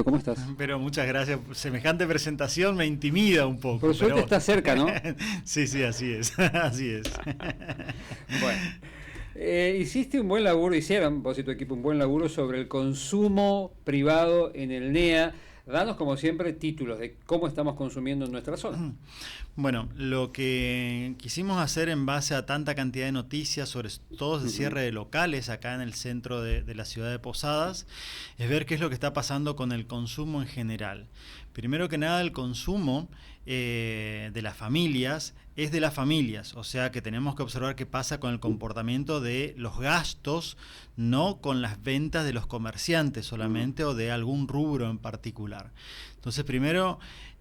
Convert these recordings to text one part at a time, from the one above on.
Diego, ¿cómo estás? Pero muchas gracias. Semejante presentación me intimida un poco. Por suerte está cerca, ¿no? Sí, así es. Así es. Bueno, hiciste un buen laburo, hicieron vos y tu equipo un buen laburo sobre el consumo privado en el NEA. Danos, como siempre, títulos de cómo estamos consumiendo en nuestra zona. Bueno, lo que quisimos hacer en base a tanta cantidad de noticias, sobre todo el cierre de locales acá en el centro de la ciudad de Posadas, es ver qué es lo que está pasando con el consumo en general. Primero que nada, el consumo de las familias es de las familias, o sea que tenemos que observar qué pasa con el comportamiento de los gastos, no con las ventas de los comerciantes solamente o de algún rubro en particular. Entonces,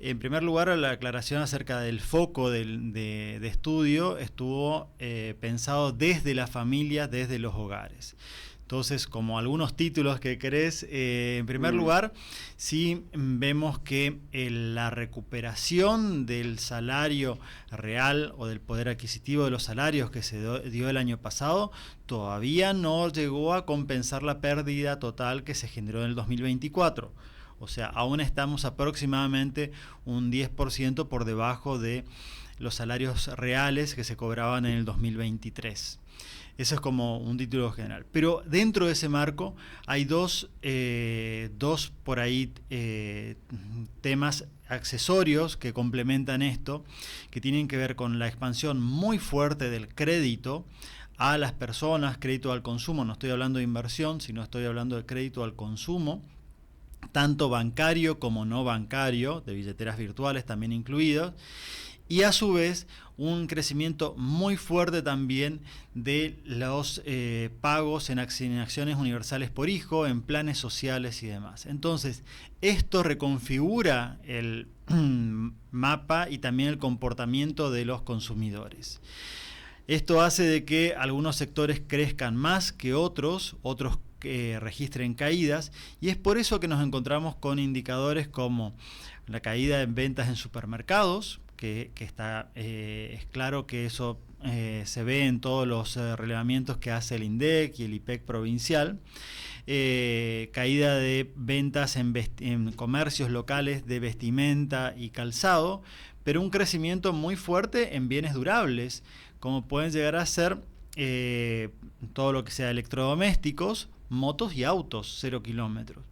en primer lugar, la aclaración acerca del foco de estudio estuvo pensado desde las familias, desde los hogares. Entonces, como algunos títulos que querés, en primer lugar, sí vemos que la recuperación del salario real o del poder adquisitivo de los salarios que se dio el año pasado todavía no llegó a compensar la pérdida total que se generó en el 2024. O sea, aún estamos aproximadamente un 10% por debajo de los salarios reales que se cobraban en el 2023. Eso es como un título general. Pero dentro de ese marco hay dos por ahí temas accesorios que complementan esto, que tienen que ver con la expansión muy fuerte del crédito a las personas, crédito al consumo. No estoy hablando de inversión, sino estoy hablando de crédito al consumo, tanto bancario como no bancario, de billeteras virtuales también incluidos. Y a su vez un crecimiento muy fuerte también de los pagos en acciones universales por hijo, en planes sociales y demás. Entonces, esto reconfigura el mapa y también el comportamiento de los consumidores. Esto hace de que algunos sectores crezcan más que otros que registren caídas, y es por eso que nos encontramos con indicadores como la caída en ventas en supermercados, que está, es claro que eso se ve en todos los relevamientos que hace el INDEC y el IPEC provincial, caída de ventas en comercios locales de vestimenta y calzado, pero un crecimiento muy fuerte en bienes durables, como pueden llegar a ser todo lo que sea electrodomésticos, motos y autos 0 kilómetros.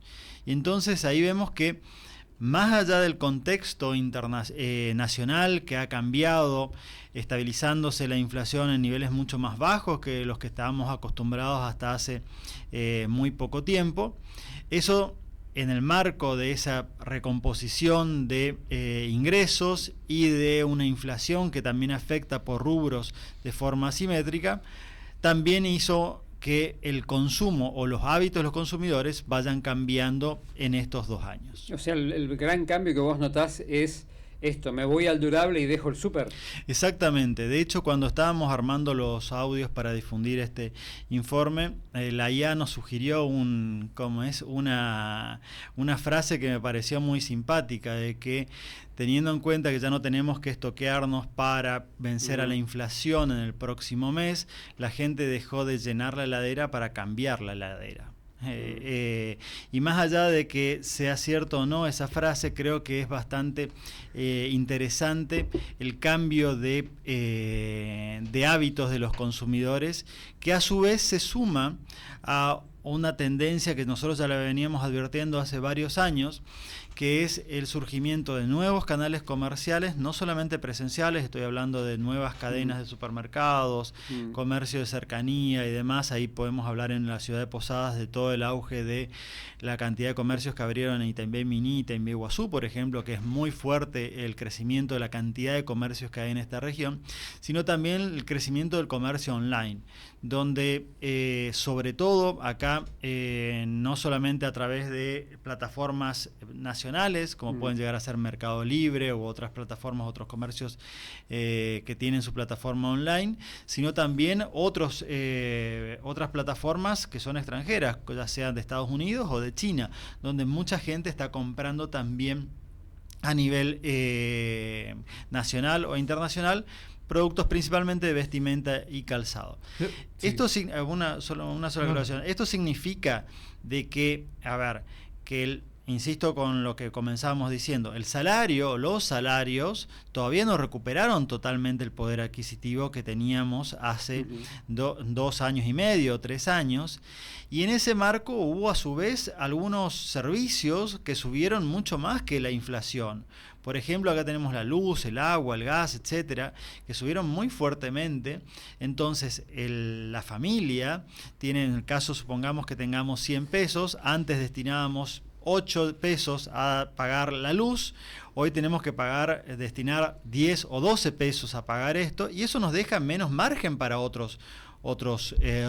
Y entonces ahí vemos que más allá del contexto nacional que ha cambiado, estabilizándose la inflación en niveles mucho más bajos que los que estábamos acostumbrados hasta hace muy poco tiempo, eso en el marco de esa recomposición de ingresos y de una inflación que también afecta por rubros de forma asimétrica, también hizo que el consumo o los hábitos de los consumidores vayan cambiando en estos 2 años. O sea, el gran cambio que vos notás es esto: me voy al durable y dejo el súper. Exactamente. De hecho, cuando estábamos armando los audios para difundir este informe, la IA nos sugirió una frase que me pareció muy simpática, de que teniendo en cuenta que ya no tenemos que estoquearnos para vencer a la inflación en el próximo mes, la gente dejó de llenar la heladera para cambiar la heladera. Y más allá de que sea cierto o no esa frase, creo que es bastante interesante el cambio de hábitos de los consumidores, que a su vez se suma a una tendencia que nosotros ya la veníamos advirtiendo hace varios años, que es el surgimiento de nuevos canales comerciales, no solamente presenciales, estoy hablando de nuevas cadenas de supermercados, comercio de cercanía y demás. Ahí podemos hablar en la ciudad de Posadas de todo el auge de la cantidad de comercios que abrieron en Itaimbé Miní, Itaimbé Iguazú, por ejemplo, que es muy fuerte el crecimiento de la cantidad de comercios que hay en esta región, sino también el crecimiento del comercio online, donde sobre todo acá, no solamente a través de plataformas nacionales, como pueden llegar a ser Mercado Libre u otras plataformas, otros comercios que tienen su plataforma online, sino también otras plataformas que son extranjeras, ya sean de Estados Unidos o de China, donde mucha gente está comprando también a nivel nacional o internacional productos principalmente de vestimenta y calzado. Sí. Esto una sola aclaración. Esto significa de que, que insisto con lo que comenzábamos diciendo, los salarios todavía no recuperaron totalmente el poder adquisitivo que teníamos hace 2 años y medio, 3 años, y en ese marco hubo a su vez algunos servicios que subieron mucho más que la inflación. Por ejemplo, acá tenemos la luz, el agua, el gas, etcétera, que subieron muy fuertemente. Entonces, la familia tiene, en el caso, supongamos que tengamos 100 pesos, antes destinábamos 8 pesos a pagar la luz, hoy tenemos que destinar 10 o 12 pesos a pagar esto, y eso nos deja menos margen para otros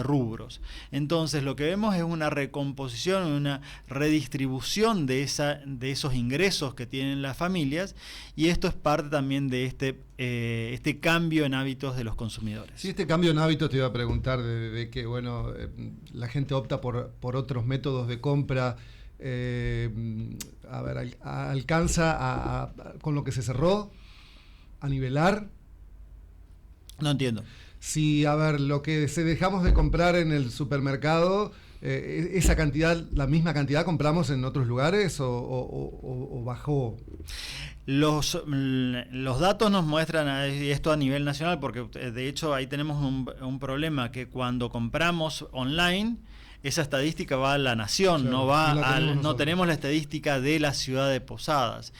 rubros. Entonces lo que vemos es una recomposición, una redistribución de esos ingresos que tienen las familias, y esto es parte también de este cambio en hábitos de los consumidores. Sí, este cambio en hábitos te iba a preguntar de que la gente opta por otros métodos de compra. ¿Alcanza con lo que se cerró a nivelar? No entiendo. Si, lo que dejamos de comprar en el supermercado, esa cantidad, la misma cantidad compramos en otros lugares o bajó. Los datos nos muestran esto a nivel nacional, porque de hecho ahí tenemos un problema, que cuando compramos online, esa estadística va a la nación, claro, no tenemos la estadística de la ciudad de Posadas.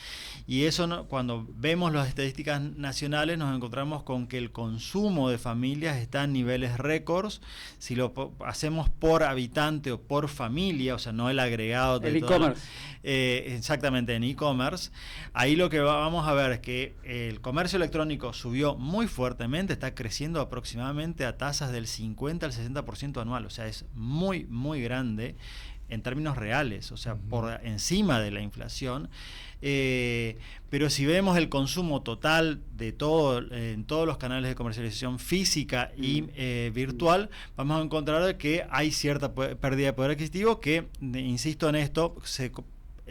Y eso, cuando vemos las estadísticas nacionales, nos encontramos con que el consumo de familias está en niveles récords. Si lo hacemos por habitante o por familia, o sea, no el agregado de el e-commerce. Exactamente, en e-commerce, ahí lo que vamos a ver es que el comercio electrónico subió muy fuertemente, está creciendo aproximadamente a tasas del 50 al 60% anual, o sea, es muy, muy grande en términos reales, o sea, por encima de la inflación. Pero si vemos el consumo total de en todos los canales de comercialización física y virtual, vamos a encontrar que hay cierta pérdida de poder adquisitivo que, insisto en esto,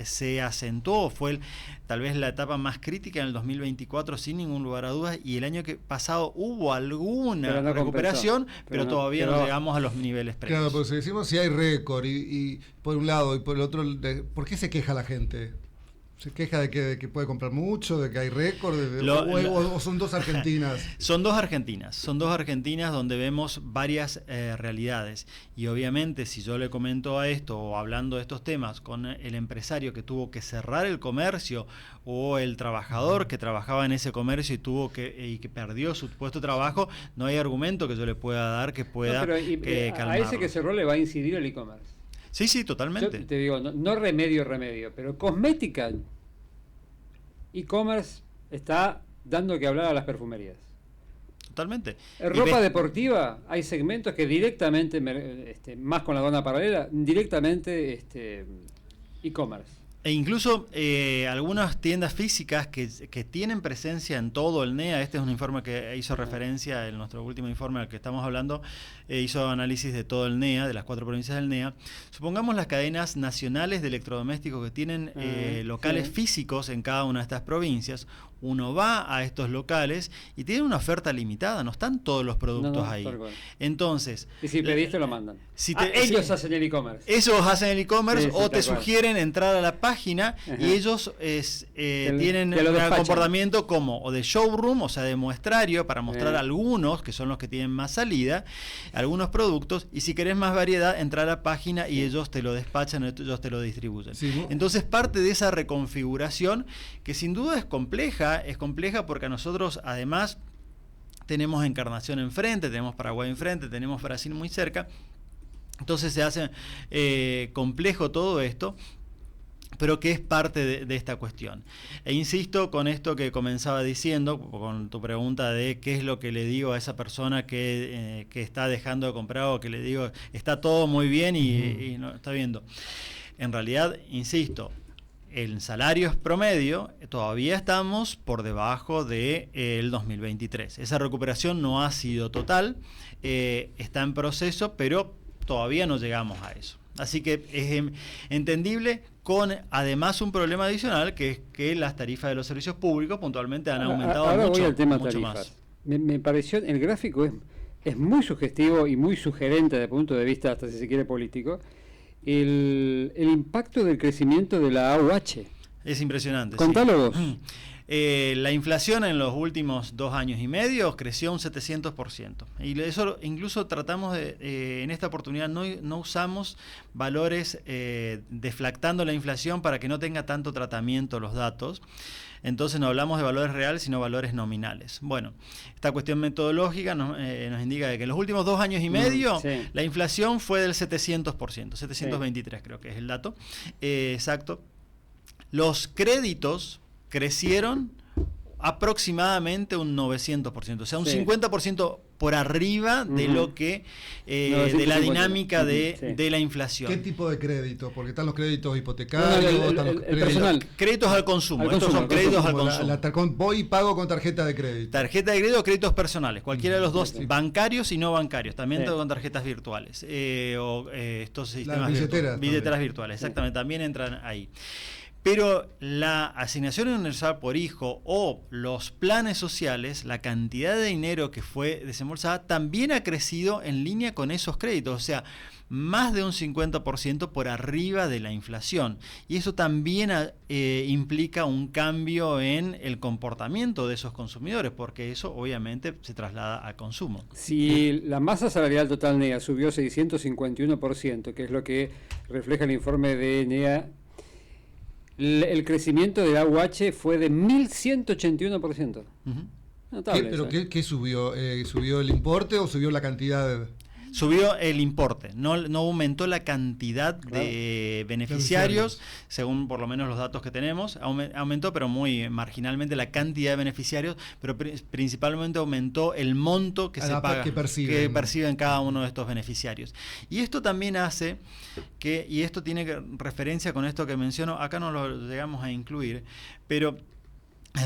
se acentuó, fue tal vez la etapa más crítica en el 2024 sin ningún lugar a dudas, y el año pasado hubo alguna recuperación, pero todavía no llegamos a los niveles previos. Claro, pues si decimos si hay récord y por un lado y por el otro, ¿por qué se queja la gente? ¿Se queja de que puede comprar mucho, de que hay récord? ¿O son dos Argentinas? Son dos Argentinas donde vemos varias realidades. Y obviamente, si yo le comento a esto, o hablando de estos temas, con el empresario que tuvo que cerrar el comercio, o el trabajador que trabajaba en ese comercio y que perdió su puesto de trabajo, no hay argumento que yo le pueda dar que pueda calmarlo. A ese que cerró le va a incidir el e-commerce. Sí, totalmente. Yo te digo, no remedio, pero cosmética, e-commerce está dando que hablar a las perfumerías. Totalmente. Ropa deportiva, hay segmentos que directamente, más con la aduana paralela, directamente e-commerce. E incluso algunas tiendas físicas que tienen presencia en todo el NEA. Este es un informe que hizo referencia en nuestro último informe al que estamos hablando, hizo análisis de todo el NEA, de las 4 provincias del NEA. Supongamos las cadenas nacionales de electrodomésticos que tienen locales físicos en cada una de estas provincias. Uno va a estos locales y tiene una oferta limitada, no están todos los productos ahí. Entonces, y si pediste lo mandan. Ellos hacen el e-commerce. Ellos hacen el e-commerce, o te sugieren entrar a la página y ellos tienen un comportamiento como o de showroom, o sea, de muestrario, para mostrar algunos, que son los que tienen más salida, algunos productos, y si querés más variedad, entra a la página y ellos te lo despachan, ellos te lo distribuyen. Sí. Entonces, parte de esa reconfiguración, que sin duda es compleja porque a nosotros además tenemos Encarnación enfrente, tenemos Paraguay enfrente, tenemos Brasil muy cerca, entonces se hace complejo todo esto, pero que es parte de esta cuestión. E insisto con esto que comenzaba diciendo, con tu pregunta de qué es lo que le digo a esa persona que está dejando de comprar, o que le digo está todo muy bien y no está viendo. En realidad, insisto, en salarios promedio todavía estamos por debajo del 2023. Esa recuperación no ha sido total, está en proceso, pero todavía no llegamos a eso. Así que es entendible, con además un problema adicional, que es que las tarifas de los servicios públicos puntualmente han aumentado ahora mucho, voy al tema mucho tarifas. más. Me pareció, el gráfico es muy sugestivo y muy sugerente desde el punto de vista, hasta si se quiere, político. el impacto del crecimiento de la AUH. Es impresionante. Contalo vos. La inflación en los últimos 2 años y medio creció un 700%. Y eso incluso tratamos de, en esta oportunidad no usamos valores deflactando la inflación para que no tenga tanto tratamiento los datos. Entonces no hablamos de valores reales, sino valores nominales. Bueno, esta cuestión metodológica nos indica de que en los últimos 2 años y medio la inflación fue del 700%, 723 creo que es el dato exacto. Los créditos crecieron aproximadamente un 900%, o sea, un 50% por arriba de lo que de la dinámica de la inflación. ¿Qué tipo de créditos? Porque están los créditos hipotecarios, el personal. Créditos al consumo. Estos son créditos al consumo. Voy y pago con tarjeta de crédito. Tarjeta de crédito o créditos personales, cualquiera de los dos, bancarios y no bancarios. También tengo con tarjetas virtuales estos sistemas billeteras virtuales. Exactamente, también entran ahí. Pero la asignación universal por hijo o los planes sociales, la cantidad de dinero que fue desembolsada también ha crecido en línea con esos créditos, o sea, más de un 50% por arriba de la inflación. Y eso también implica un cambio en el comportamiento de esos consumidores, porque eso obviamente se traslada al consumo. Si la masa salarial total NEA subió 651%, que es lo que refleja el informe de NEA, el crecimiento del AUH fue de 1.181%. Notable. ¿Pero qué subió? ¿Subió el importe o subió la cantidad? Subió el importe, no aumentó la cantidad de beneficiarios, según por lo menos los datos que tenemos. Aumentó, pero muy marginalmente, la cantidad de beneficiarios, pero principalmente aumentó el monto que se paga, que perciben cada uno de estos beneficiarios. Y esto también hace que, y esto tiene referencia con esto que menciono, acá no lo llegamos a incluir, pero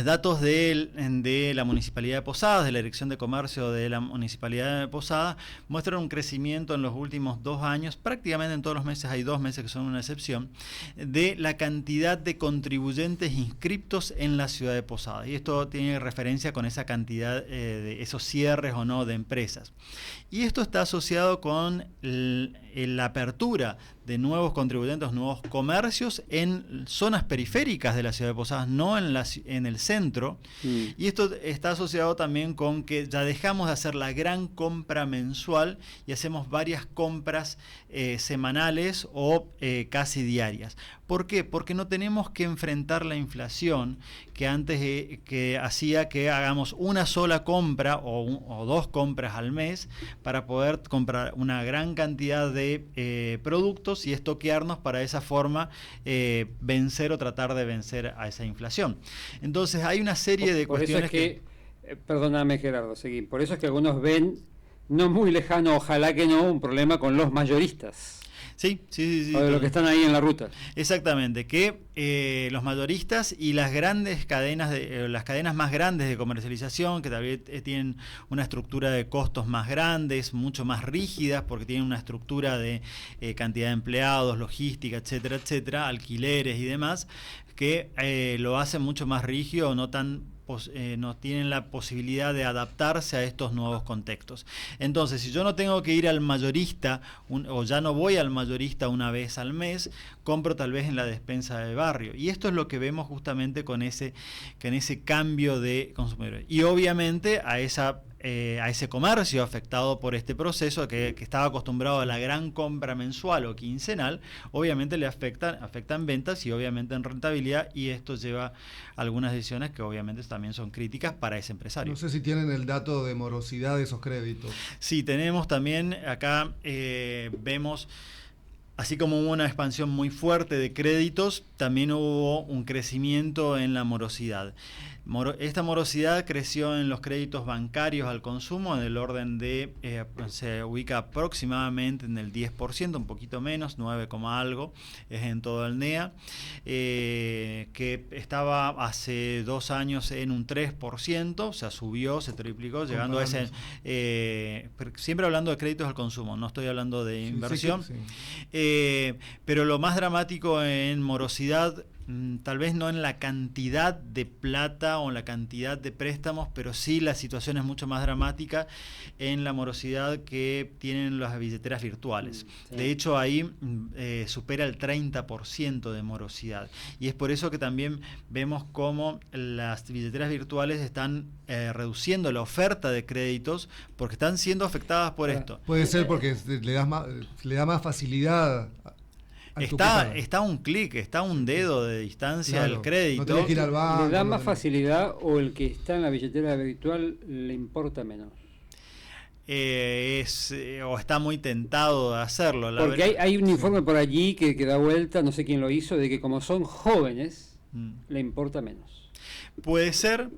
datos de la Municipalidad de Posadas, de la Dirección de Comercio de la Municipalidad de Posadas, muestran un crecimiento en los últimos 2 años, prácticamente en todos los meses, hay 2 meses que son una excepción, de la cantidad de contribuyentes inscriptos en la ciudad de Posadas. Y esto tiene referencia con esa cantidad de esos cierres o no de empresas. Y esto está asociado con la apertura de nuevos contribuyentes, nuevos comercios en zonas periféricas de la ciudad de Posadas, no en el centro. Y esto está asociado también con que ya dejamos de hacer la gran compra mensual y hacemos varias compras semanales o casi diarias. ¿Por qué? Porque no tenemos que enfrentar la inflación que antes que hacía que hagamos una sola compra o 2 compras al mes para poder comprar una gran cantidad de productos y estoquearnos para de esa forma vencer o tratar de vencer a esa inflación. Entonces hay una serie de cuestiones perdóname Gerardo, seguí. Por eso es que algunos ven, no muy lejano, ojalá que no, un problema con los mayoristas. Sí. O de los que están ahí en la ruta. Exactamente, que los mayoristas y las grandes cadenas, las cadenas más grandes de comercialización, que tal vez tienen una estructura de costos más grandes, mucho más rígidas, porque tienen una estructura de cantidad de empleados, logística, etcétera, alquileres y demás, que lo hacen mucho más rígido, no tienen la posibilidad de adaptarse a estos nuevos contextos. Entonces, si yo no tengo que ir al mayorista o ya no voy al mayorista una vez al mes, compro tal vez en la despensa de barrio. Y esto es lo que vemos justamente con ese cambio de consumidores. Y obviamente a ese comercio afectado por este proceso, que estaba acostumbrado a la gran compra mensual o quincenal, obviamente le afectan ventas y obviamente en rentabilidad, y esto lleva a algunas decisiones que obviamente también son críticas para ese empresario. No sé si tienen el dato de morosidad de esos créditos. Sí, tenemos también acá, vemos, así como hubo una expansión muy fuerte de créditos, también hubo un crecimiento en la morosidad. Esta morosidad creció en los créditos bancarios al consumo en el orden de, se ubica aproximadamente en el 10%, un poquito menos, 9, algo, es en todo el NEA, que estaba hace 2 años en un 3%, o sea, subió, se triplicó, llegando a ese, siempre hablando de créditos al consumo, no estoy hablando de inversión, sí. Pero lo más dramático en morosidad tal vez no en la cantidad de plata o en la cantidad de préstamos, pero sí la situación es mucho más dramática en la morosidad que tienen las billeteras virtuales. Sí. De hecho, ahí supera el 30% de morosidad. Y es por eso que también vemos cómo las billeteras virtuales están reduciendo la oferta de créditos porque están siendo afectadas por esto. Puede ser porque le da más facilidad. Está un clic, está un dedo de distancia al crédito. No tenés que ir al banco. ¿Le da más facilidad o el que está en la billetera virtual le importa menos? O está muy tentado de hacerlo. Porque hay un informe por allí que da vuelta, no sé quién lo hizo, de que como son jóvenes, le importa menos. Puede ser,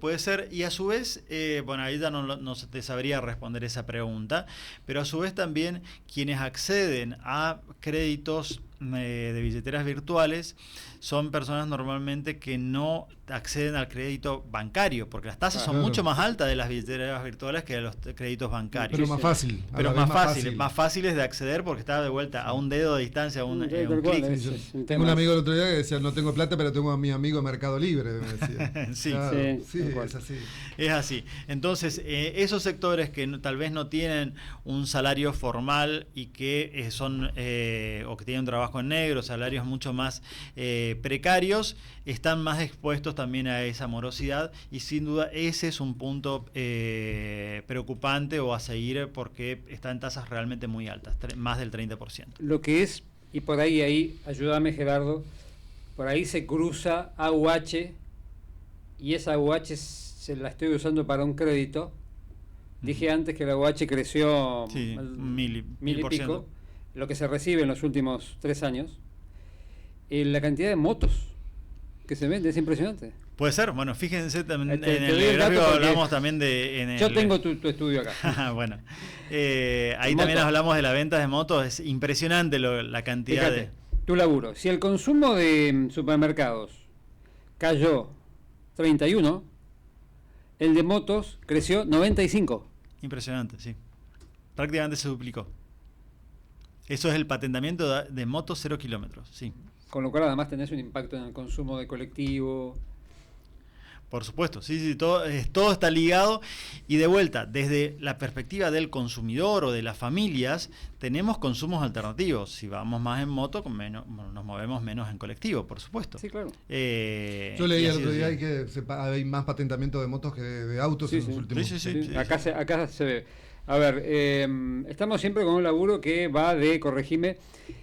y a su vez, bueno, ahí ya no te sabría responder esa pregunta, pero a su vez también quienes acceden a créditos de billeteras virtuales son personas normalmente que no acceden al crédito bancario, porque las tasas son mucho más altas de las billeteras virtuales que de los créditos bancarios. Pero más fácil. Pero más fáciles de acceder porque está de vuelta a un dedo de distancia, a un clic. Tengo un amigo el otro día que decía, no tengo plata, pero tengo a mi amigo Mercado Libre, me decía. Sí, claro, sí, es así. Es así. Entonces, esos sectores que tal vez no tienen un salario formal y que son o que tienen un trabajo en negro, salarios mucho más precarios, están más expuestos también a esa morosidad y sin duda ese es un punto preocupante o a seguir porque están en tasas realmente muy altas, más del 30%. Lo que es, y por ahí, ayúdame Gerardo, por ahí se cruza AUH y esa AUH se la estoy usando para un crédito. Dije antes que la AUH creció mil y pico, lo que se recibe en los últimos 3 años. La cantidad de motos que se vende es impresionante. Puede ser, bueno, fíjense también en el gráfico hablamos también de... Yo tengo tu estudio acá. Bueno, ahí también hablamos de la venta de motos, es impresionante la cantidad. Fíjate, tu laburo. Si el consumo de supermercados cayó 31, el de motos creció 95. Impresionante, sí. Prácticamente se duplicó. Eso es el patentamiento de motos 0 kilómetros, sí. Con lo cual además tenés un impacto en el consumo de colectivo. Por supuesto, sí, todo está ligado y de vuelta, desde la perspectiva del consumidor o de las familias, tenemos consumos alternativos. Si vamos más en moto, nos movemos menos en colectivo, por supuesto. Sí, claro. Yo leí el otro día que hay más patentamiento de motos que de autos en los últimos. Sí. Acá se ve. A ver, estamos siempre con un laburo que va corregime,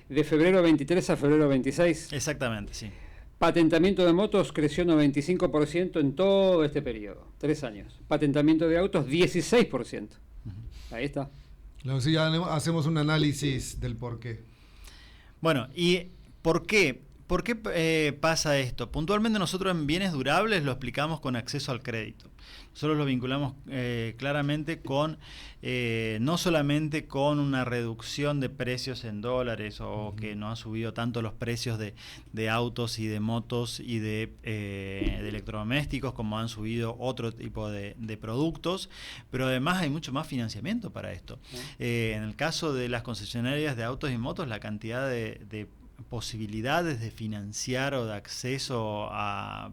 de febrero 23 a febrero 26. Exactamente, sí. Patentamiento de motos creció 95% en todo este periodo, 3 años. Patentamiento de autos, 16%. Ahí está. Sí, ya hacemos un análisis del por qué. Bueno, ¿y por qué? ¿Por qué pasa esto? Puntualmente nosotros en bienes durables lo explicamos con acceso al crédito. Nosotros lo vinculamos claramente con, no solamente con una reducción de precios en dólares o que no han subido tanto los precios de autos y de motos y de electrodomésticos como han subido otro tipo de productos, pero además hay mucho más financiamiento para esto. En el caso de las concesionarias de autos y motos, la cantidad de posibilidades de financiar o de acceso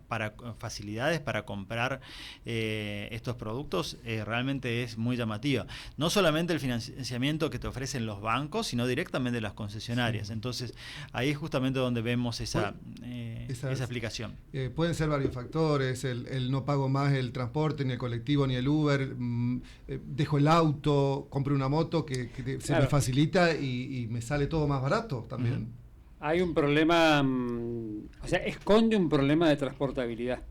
para facilidades para comprar estos productos realmente es muy llamativa. No solamente el financiamiento que te ofrecen los bancos, sino directamente las concesionarias. Sí. Entonces, ahí es justamente donde vemos esa explicación. Pueden ser varios factores, el no pago más el transporte, ni el colectivo, ni el Uber, dejo el auto, compro una moto que se me facilita y me sale todo más barato también. Hay un problema, esconde un problema de transportabilidad.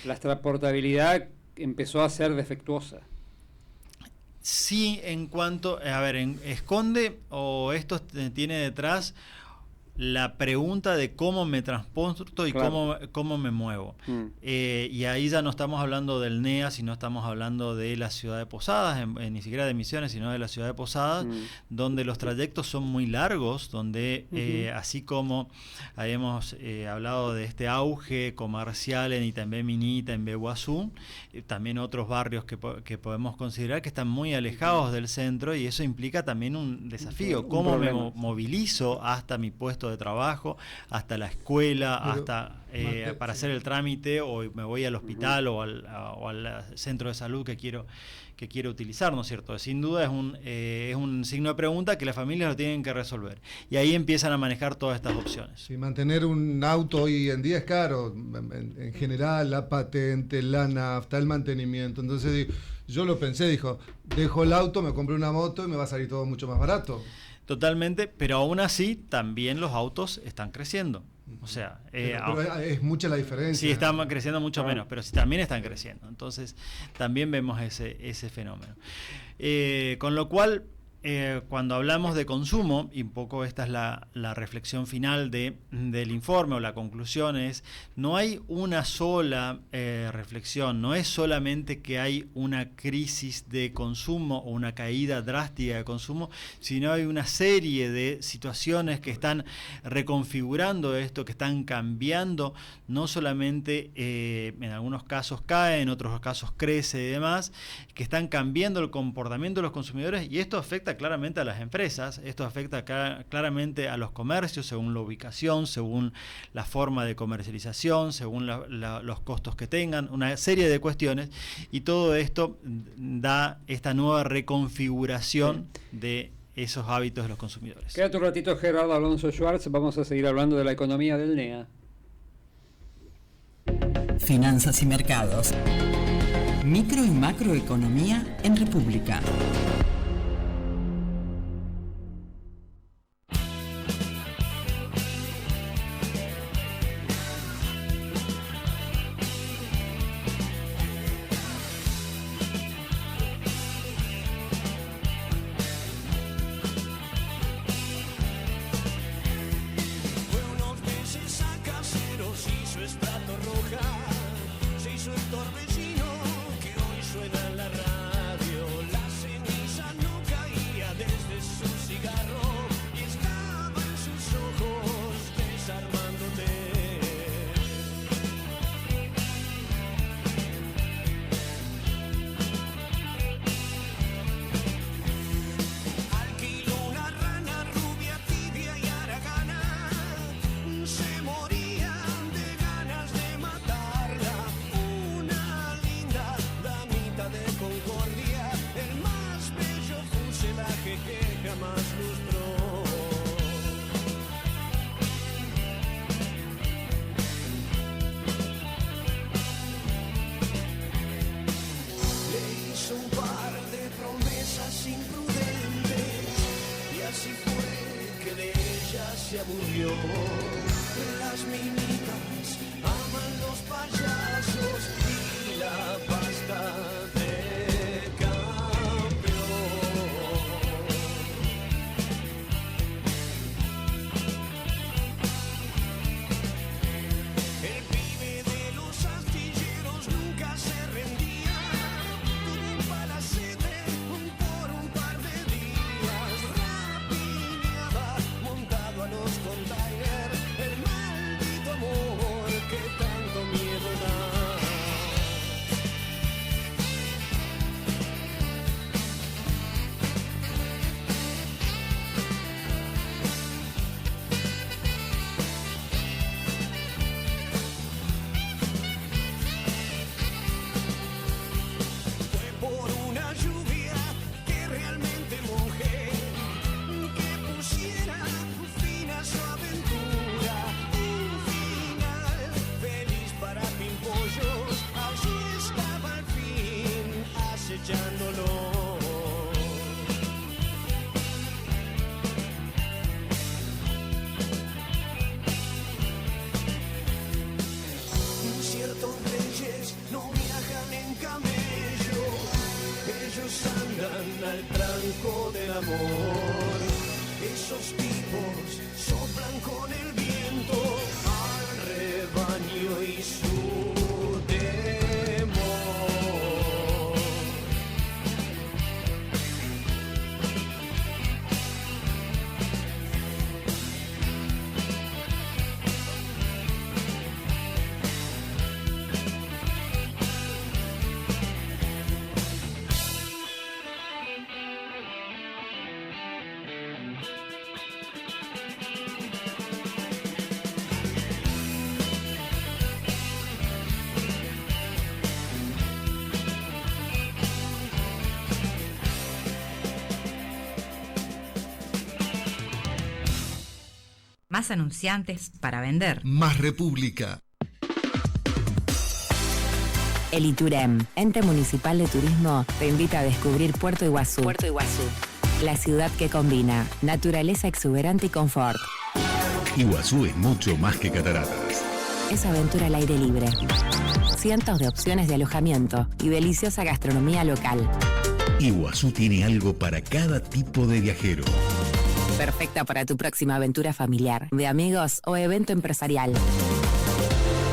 La transportabilidad empezó a ser defectuosa. Sí, en cuanto, esconde o esto tiene detrás la pregunta de cómo me transporto y cómo me muevo. Y ahí ya no estamos hablando del NEA, sino estamos hablando de la ciudad de Posadas, ni siquiera de Misiones, sino de la ciudad de Posadas, donde los trayectos son muy largos, donde así como habíamos hablado de este auge comercial en Itambé Minita, en Beguazú, también otros barrios que podemos considerar que están muy alejados del centro, y eso implica también un desafío. ¿Cómo me movilizo hasta mi puesto de trabajo, hasta la escuela, Pero, hasta para hacer el trámite, o me voy al hospital o al centro de salud que quiero utilizar, ¿no es cierto? Sin duda es un signo de pregunta que las familias lo tienen que resolver. Y ahí empiezan a manejar todas estas opciones. Sí, mantener un auto hoy en día es caro, en general, la patente, la nafta, el mantenimiento. Entonces yo lo pensé, dejo el auto, me compré una moto y me va a salir todo mucho más barato. Totalmente, pero aún así también los autos están creciendo. O sea, pero es mucha la diferencia. Sí, están creciendo mucho menos, pero sí también están creciendo. Entonces, también vemos ese fenómeno. Con lo cual, cuando hablamos de consumo, y un poco esta es la reflexión final del informe o la conclusión es, no hay una sola reflexión, no es solamente que hay una crisis de consumo o una caída drástica de consumo, sino hay una serie de situaciones que están reconfigurando esto, que están cambiando, no solamente en algunos casos cae, en otros casos crece y demás, que están cambiando el comportamiento de los consumidores, y esto afecta claramente a las empresas, esto afecta claramente a los comercios según la ubicación, según la forma de comercialización, según los costos que tengan, una serie de cuestiones, y todo esto da esta nueva reconfiguración de esos hábitos de los consumidores. Quédate un ratito, Gerardo Alonso Schwartz, vamos a seguir hablando de la economía del NEA. Finanzas y mercados. Micro y macroeconomía en República. más anunciantes para vender. Más República. El ITUREM, Ente Municipal de Turismo, te invita a descubrir Puerto Iguazú. La ciudad que combina naturaleza exuberante y confort. Iguazú es mucho más que cataratas. Es aventura al aire libre. Cientos de opciones de alojamiento y deliciosa gastronomía local. Iguazú tiene algo para cada tipo de viajero. Perfecta para tu próxima aventura familiar, de amigos o evento empresarial.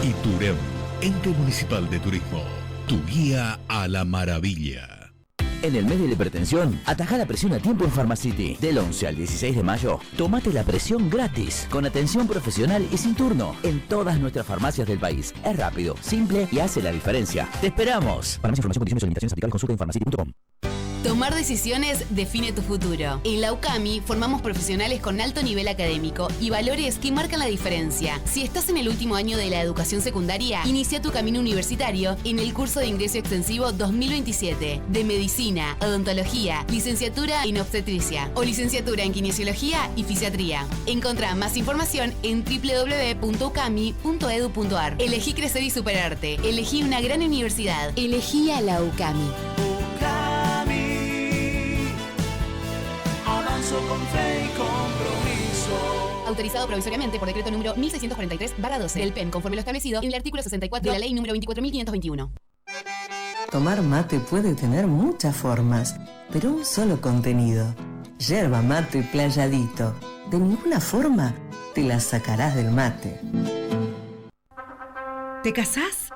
ITUREM, Ente Municipal de Turismo, tu guía a la maravilla. En el mes de la hipertensión, atajá la presión a tiempo en Pharmacity. Del 11 al 16 de mayo, tomate la presión gratis, con atención profesional y sin turno, en todas nuestras farmacias del país. Es rápido, simple y hace la diferencia. ¡Te esperamos! Para más información, condiciones o limitaciones aplicables, consulta en pharmacity.com. Tomar decisiones define tu futuro. En la UCAMI formamos profesionales con alto nivel académico y valores que marcan la diferencia. Si estás en el último año de la educación secundaria, inicia tu camino universitario en el curso de ingreso extensivo 2027 de Medicina, Odontología, Licenciatura en Obstetricia o Licenciatura en Kinesiología y Fisiatría. Encontrá más información en www.ucami.edu.ar. Elegí crecer y superarte. Elegí una gran universidad. Elegí a la UCAMI. Con fe y compromiso. Autorizado provisoriamente por decreto número 1643/12 del PEN, conforme lo establecido en el artículo 64 de la ley número 24.521. Tomar mate puede tener muchas formas, pero un solo contenido. Yerba mate playadito. De ninguna forma te la sacarás del mate. ¿Te casás?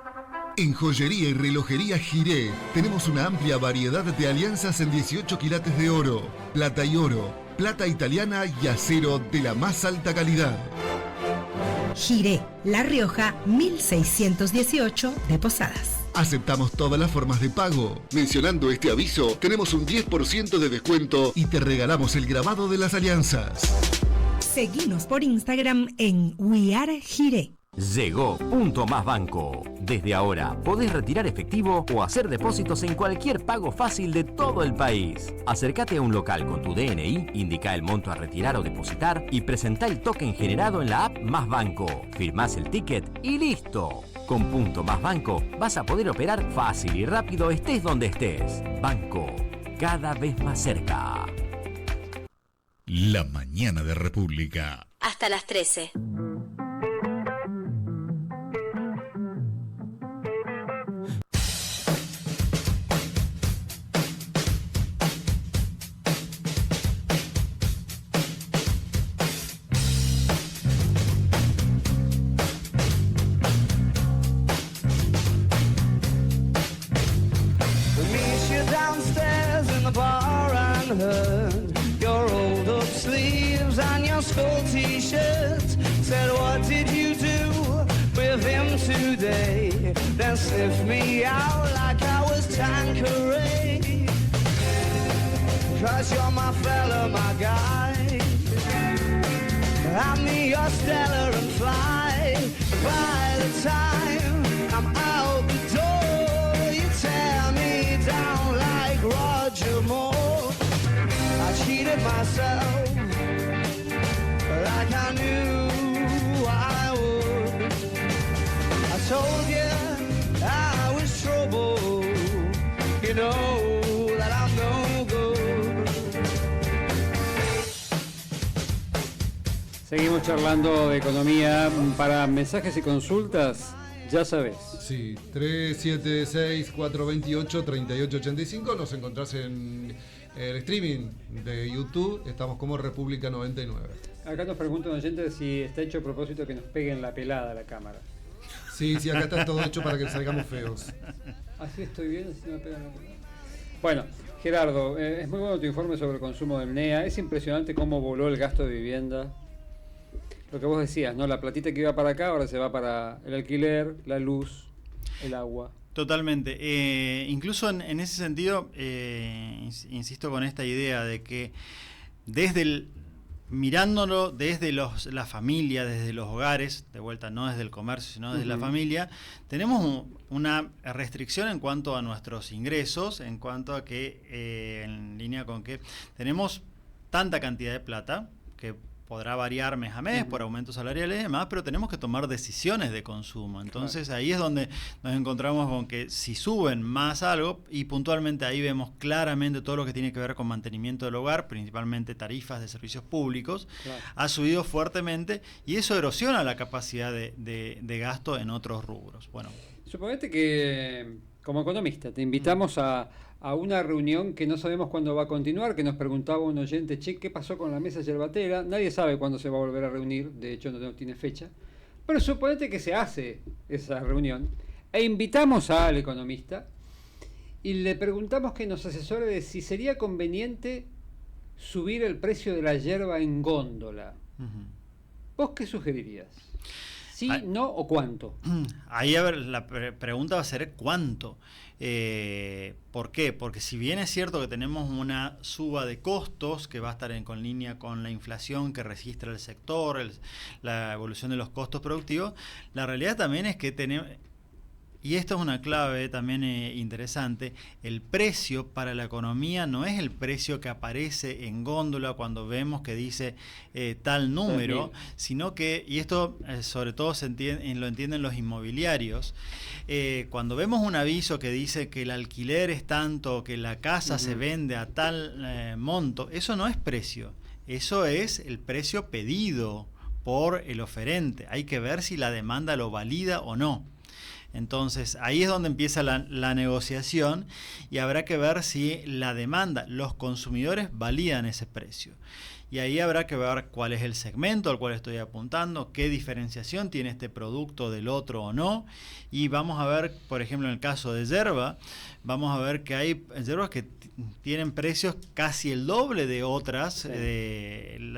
En Joyería y Relojería Giré tenemos una amplia variedad de alianzas en 18 quilates de oro, plata y oro, plata italiana y acero de la más alta calidad. Giré, La Rioja, 1618 de Posadas. Aceptamos todas las formas de pago. Mencionando este aviso, tenemos un 10% de descuento y te regalamos el grabado de las alianzas. Seguinos por Instagram en We Are Giré. Llegó Punto Más Banco. Desde ahora podés retirar efectivo o hacer depósitos en cualquier pago fácil de todo el país. Acércate a un local con tu DNI, indica el monto a retirar o depositar y presentá el token generado en la app Más Banco. Firmás el ticket y listo. Con Punto Más Banco vas a poder operar fácil y rápido estés donde estés. Banco, cada vez más cerca. La mañana de República. Hasta las 13. Your rolled up sleeves and your skull t-shirts. Said, what did you do with him today? Then sniffed me out like I was Tanqueray. 'Cause you're my fella, my guy. I'm the stellar and fly. By the time I'm out the door, you tear me down like Roger Moore. I cheated myself like I knew I would. I told you I was trouble. You know that I'm no good. Seguimos charlando de economía. Para mensajes y consultas, ya sabes. Sí, 376-428-3885. Nos encontrás en el streaming de YouTube. Estamos como República 99. Acá nos pregunta un oyente si está hecho a propósito que nos peguen la pelada a la cámara. Sí, sí, acá está todo hecho para que salgamos feos. Así estoy bien, así me pegan la pelada. Bueno, Gerardo, es muy bueno tu informe sobre el consumo del NEA. Es impresionante cómo voló el gasto de vivienda. Lo que vos decías, ¿no? La platita que iba para acá ahora se va para el alquiler, la luz, el agua. Totalmente. Incluso en ese sentido, insisto con esta idea de que mirándolo desde la familia, desde los hogares, de vuelta no desde el comercio, sino desde la familia, tenemos una restricción en cuanto a nuestros ingresos, en cuanto a que, en línea con que tenemos tanta cantidad de plata que podrá variar mes a mes por aumentos salariales y demás, pero tenemos que tomar decisiones de consumo. Entonces ahí es donde nos encontramos con que si suben más algo, y puntualmente ahí vemos claramente todo lo que tiene que ver con mantenimiento del hogar, principalmente tarifas de servicios públicos, ha subido fuertemente y eso erosiona la capacidad de gasto en otros rubros. Bueno, suponete que como economista te invitamos a una reunión que no sabemos cuándo va a continuar, que nos preguntaba un oyente, che, ¿qué pasó con la mesa yerbatera? Nadie sabe cuándo se va a volver a reunir, de hecho no tiene fecha, pero suponete que se hace esa reunión e invitamos al economista y le preguntamos que nos asesore de si sería conveniente subir el precio de la yerba en góndola. ¿Vos qué sugerirías? ¿Sí, no o cuánto? Ahí, a ver, la pregunta va a ser ¿cuánto? ¿Por qué? Porque si bien es cierto que tenemos una suba de costos que va a estar con línea con la inflación que registra el sector, la evolución de los costos productivos, la realidad también es que tenemos... Y esto es una clave también interesante, el precio para la economía no es el precio que aparece en góndola cuando vemos que dice tal número, sino que, y esto sobre todo lo entienden los inmobiliarios, cuando vemos un aviso que dice que el alquiler es tanto, que la casa se vende a tal monto, eso no es precio, eso es el precio pedido por el oferente, hay que ver si la demanda lo valida o no. Entonces, ahí es donde empieza la negociación y habrá que ver si la demanda, los consumidores validan ese precio. Y ahí habrá que ver cuál es el segmento al cual estoy apuntando, qué diferenciación tiene este producto del otro o no. Y vamos a ver, por ejemplo, en el caso de yerba, vamos a ver que hay yerbas que tienen precios casi el doble de otras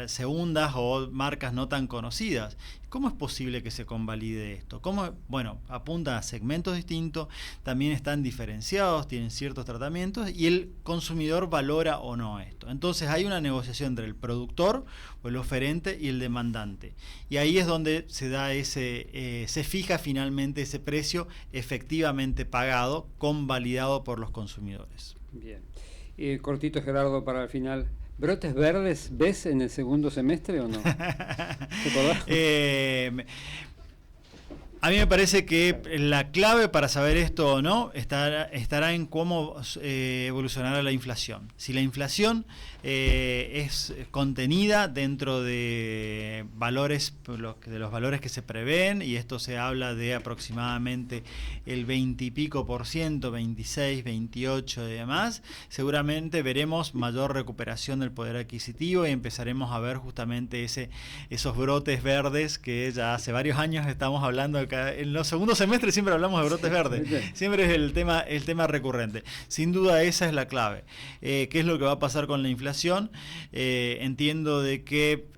segundas o marcas no tan conocidas. ¿Cómo es posible que se convalide esto? Bueno, apunta a segmentos distintos, también están diferenciados, tienen ciertos tratamientos y el consumidor valora o no esto. Entonces hay una negociación entre el productor o el oferente y el demandante. Y ahí es donde se da se fija finalmente ese precio efectivamente pagado, convalidado por los consumidores. Bien. Cortito, Gerardo, para el final. ¿Brotes verdes ves en el segundo semestre o no? ¿Te acordás? A mí me parece que la clave para saber esto o no estará en cómo evolucionará la inflación. Si la inflación es contenida dentro de valores, de los valores que se prevén, y esto se habla de aproximadamente el 20 y pico %, 26, 28 y demás, seguramente veremos mayor recuperación del poder adquisitivo y empezaremos a ver justamente esos brotes verdes que ya hace varios años estamos hablando acá. En los segundos semestres siempre hablamos de brotes verdes, siempre es el tema recurrente. Sin duda esa es la clave. ¿Qué es lo que va a pasar con la inflación? Entiendo de que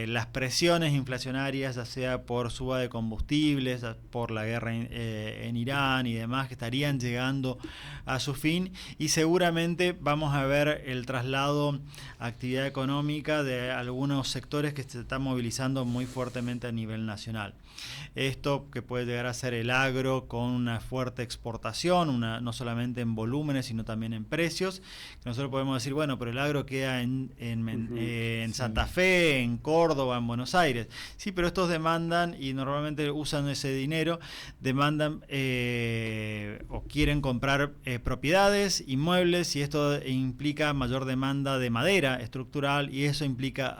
las presiones inflacionarias, ya sea por suba de combustibles, por la guerra en Irán y demás, que estarían llegando a su fin, y seguramente vamos a ver el traslado a actividad económica de algunos sectores que se están movilizando muy fuertemente a nivel nacional. Esto que puede llegar a ser el agro con una fuerte exportación, no solamente en volúmenes sino también en precios, que nosotros podemos decir, bueno, pero el agro queda en Santa Fe, en Córdoba, en Buenos Aires. Sí, pero estos demandan, y normalmente usan ese dinero, demandan o quieren comprar propiedades, inmuebles, y esto implica mayor demanda de madera estructural, y eso implica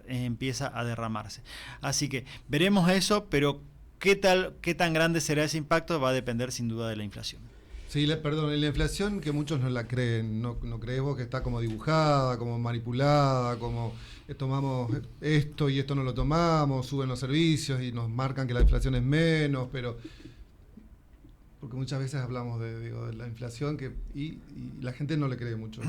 empieza a derramarse. Así que veremos eso, pero qué tan grande será ese impacto va a depender sin duda de la inflación. Sí, perdón, la inflación que muchos no la creen, no crees vos que está como dibujada, como manipulada, como tomamos esto y esto no lo tomamos, suben los servicios y nos marcan que la inflación es menos, pero porque muchas veces hablamos de la inflación y la gente no le cree mucho.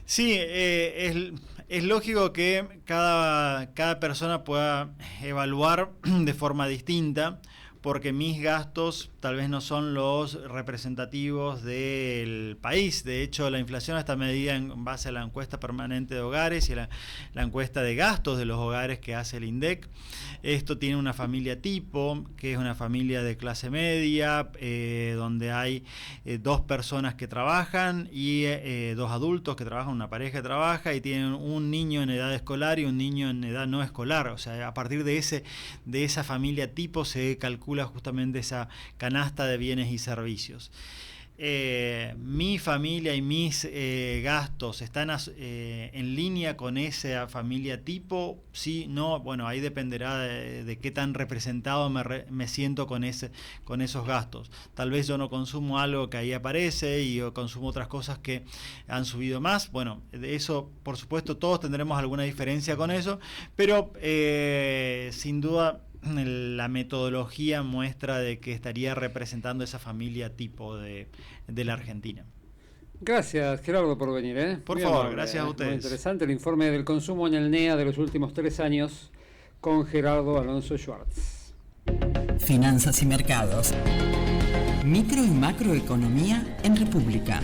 Sí, es lógico que cada persona pueda evaluar de forma distinta, porque mis gastos tal vez no son los representativos del país. De hecho, la inflación está medida en base a la encuesta permanente de hogares y la encuesta de gastos de los hogares que hace el INDEC. Esto tiene una familia tipo, que es una familia de clase media, donde hay 2 personas que trabajan y 2 adultos que trabajan, una pareja que trabaja, y tienen un niño en edad escolar y un niño en edad no escolar. O sea, a partir de esa familia tipo se calcula justamente esa canasta de bienes y servicios. Mi familia y mis gastos están en línea con esa familia tipo, sí, no, bueno, ahí dependerá de qué tan representado me siento con esos gastos. Tal vez yo no consumo algo que ahí aparece y yo consumo otras cosas que han subido más. Bueno, de eso, por supuesto, todos tendremos alguna diferencia con eso, pero sin duda la metodología muestra de que estaría representando esa familia tipo de la Argentina. Gracias, Gerardo, por venir. Por muy favor, amable, gracias a ustedes. Muy interesante el informe del consumo en el NEA de los últimos 3 años con Gerardo Alonso Schwartz. Finanzas y mercados. Micro y macroeconomía en República.